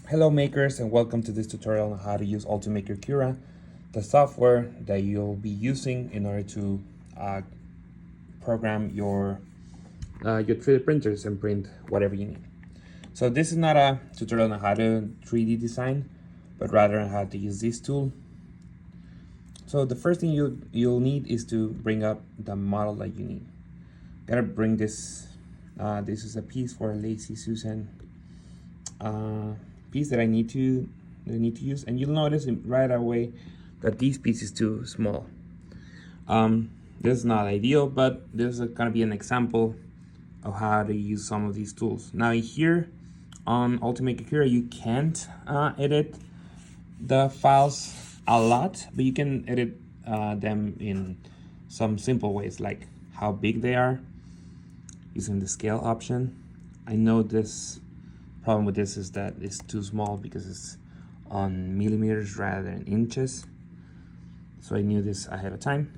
Hello makers, and welcome to this tutorial on how to use Ultimaker Cura, the software that you'll be using in order to program your 3D printers and print whatever you need. So this is not a tutorial on how to 3D design, but rather on how to use this tool. So the first thing you'll need is to bring up the model that you need. Gotta bring this. This is a piece for Lazy Susan piece that I need to use, and you'll notice right away that this piece is too small. This is not ideal, but this is gonna be an example of how to use some of these tools. Now here on Ultimaker Cura, you can't edit the files a lot, but you can edit them in some simple ways, like how big they are using the scale option. I know this problem with this is that it's too small because it's on millimeters rather than inches. So I knew this ahead of time.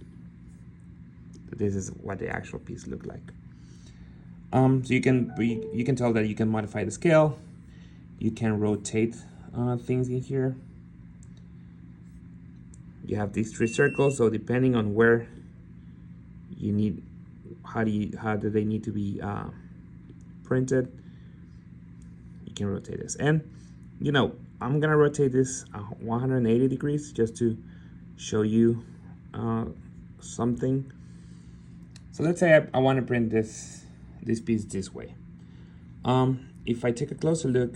This is what the actual piece looked like. So you can tell that you can modify the scale. You can rotate things in here. You have these 3 circles, so depending on where you need, how do they need to be printed, you can rotate this. And you know, I'm gonna rotate this 180 degrees just to show you something. So let's say I want to print this piece this way. If I take a closer look,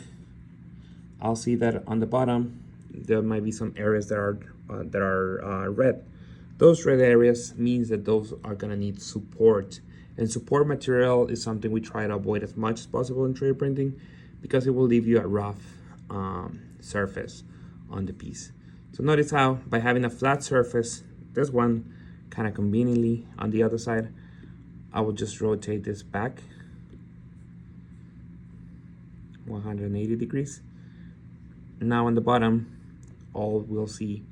I'll see that on the bottom there might be some areas that are red. Those red areas means that those are gonna need support, and support material is something we try to avoid as much as possible in 3D printing because it will leave you a rough surface on the piece. So notice how by having a flat surface, this one kind of conveniently on the other side, I will just rotate this back 180 degrees. Now on the bottom, all we'll see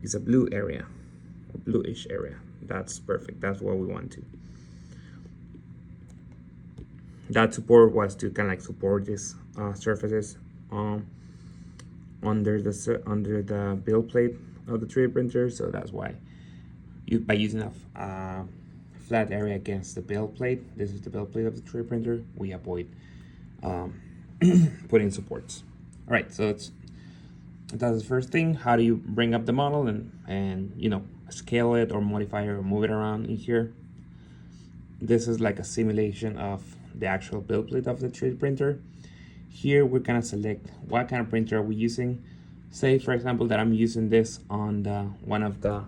is a blue area, a bluish area. That's perfect. That's what we want to. That support was to kind of like support these surfaces under the build plate of the 3D printer. So that's why by using a flat area against the build plate, this is the build plate of the 3D printer, we avoid putting supports. All right, so that's the first thing. How do you bring up the model and you know, scale it or modify it or move it around in here? This is like a simulation of the actual build plate of the 3D printer. Here we're gonna select what kind of printer are we using. Say for example that I'm using this on one of the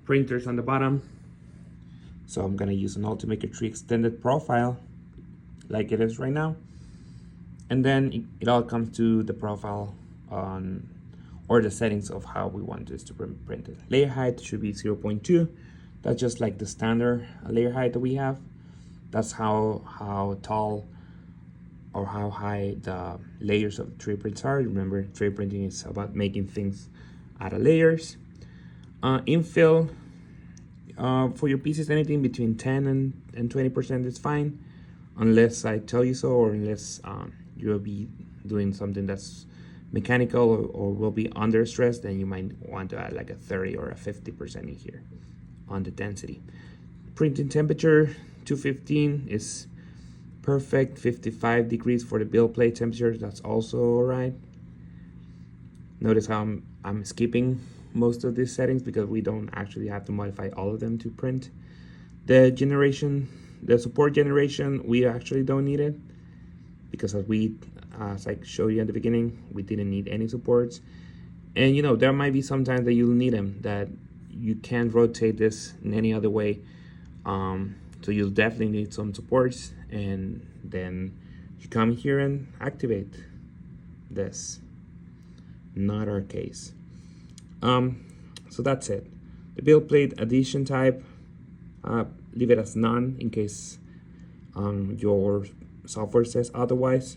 printers on the bottom. So I'm gonna use an Ultimaker 3 extended profile like it is right now. And then it all comes to the profile on or the settings of how we want this to be printed. Layer height should be 0.2. That's just like the standard layer height that we have. That's how tall or how high the layers of 3D prints are. Remember, 3D printing is about making things out of layers. Infill for your pieces, anything between 10 and 20% is fine, unless I tell you so, or unless you'll be doing something that's mechanical or will be under stress, then you might want to add like a 30 or a 50% in here on the density. Printing temperature 215 is perfect. 55 degrees for the build plate temperature, that's also all right. Notice how I'm skipping most of these settings because we don't actually have to modify all of them to print. The support generation, we actually don't need it because as I showed you at the beginning, we didn't need any supports. And you know, there might be some times that you'll need them, that you can't rotate this in any other way. So you'll definitely need some supports, and then you come here and activate this. Not our case. So that's it. The build plate addition type, leave it as none in case your software says otherwise.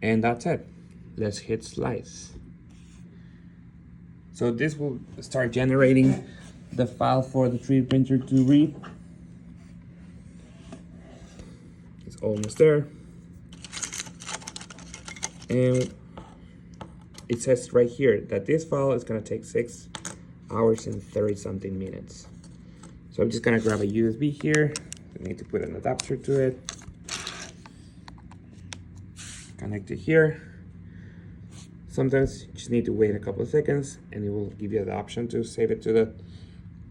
And that's it. Let's hit slice. So this will start generating the file for the 3D printer to read. It's almost there. And it says right here that this file is gonna take 6 hours and 30 something minutes. So I'm just gonna grab a USB here. I need to put an adapter to it. Connect it here. Sometimes you just need to wait a couple of seconds and it will give you the option to save it to the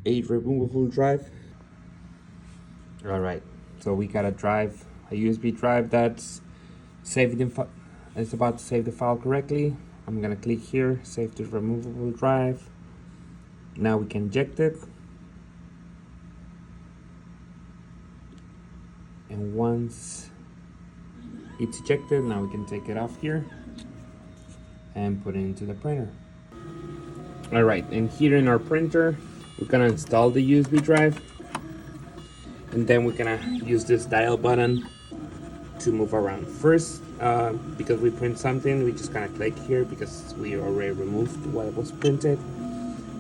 a removable drive. All right, so we got a USB drive that's saved it's about to save the file correctly. I'm gonna click here, save to removable drive. Now we can eject it. And once it's ejected, now we can take it off here and put it into the printer. All right, and here in our printer, we're gonna install the USB drive, and then we're gonna use this dial button to move around. First, because we print something, we just gonna click here because we already removed what was printed.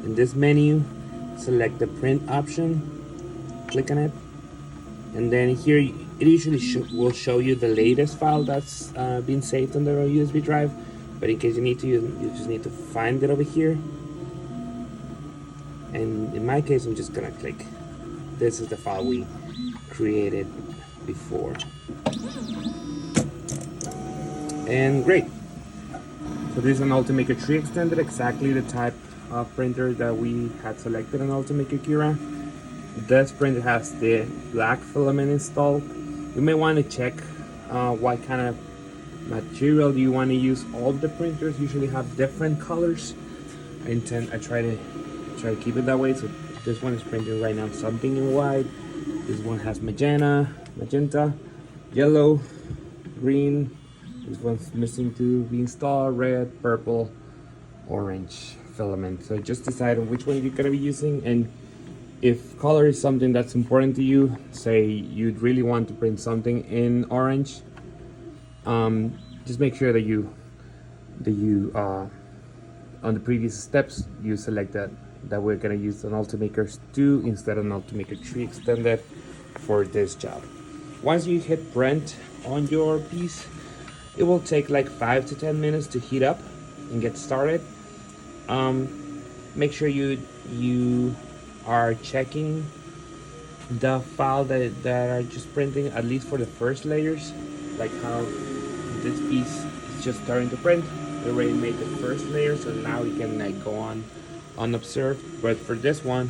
In this menu, select the print option, click on it, and then here it usually will show you the latest file that's been saved on the USB drive. But in case you need to use it, you just need to find it over here. And in my case, I'm just gonna click. This is the file we created before. And great. So this is an Ultimaker Tree Extended, exactly the type of printer that we had selected on Ultimaker Cura. This printer has the black filament installed. You may want to check what kind of material you want to use. All the printers usually have different colors. I try to keep it that way. So this one is printing right now something in white. This one has magenta, yellow, green. This one's missing to be installed, red, purple, orange filament. So just decide on which one you're gonna be using, and if color is something that's important to you, say you'd really want to print something in orange, just make sure that you on the previous steps you select that we're gonna use an Ultimaker 2 instead of an Ultimaker Tree Extended for this job. Once you hit print on your piece, it will take like 5 to 10 minutes to heat up and get started. Make sure you are checking the file that are just printing, at least for the first layers, like how this piece is just starting to print. We already made the first layer, so now we can like go on unobserved. But for this one,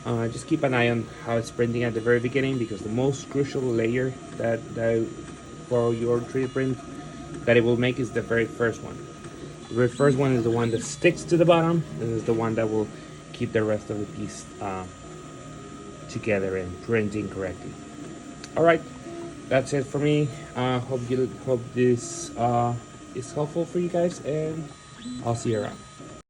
just keep an eye on how it's printing at the very beginning, because the most crucial layer that for your 3D print that it will make is the very first one. The very first one is the one that sticks to the bottom, and is the one that will keep the rest of the piece together and printing correctly. All right, that's it for me. Hope this is helpful for you guys, and I'll see you around.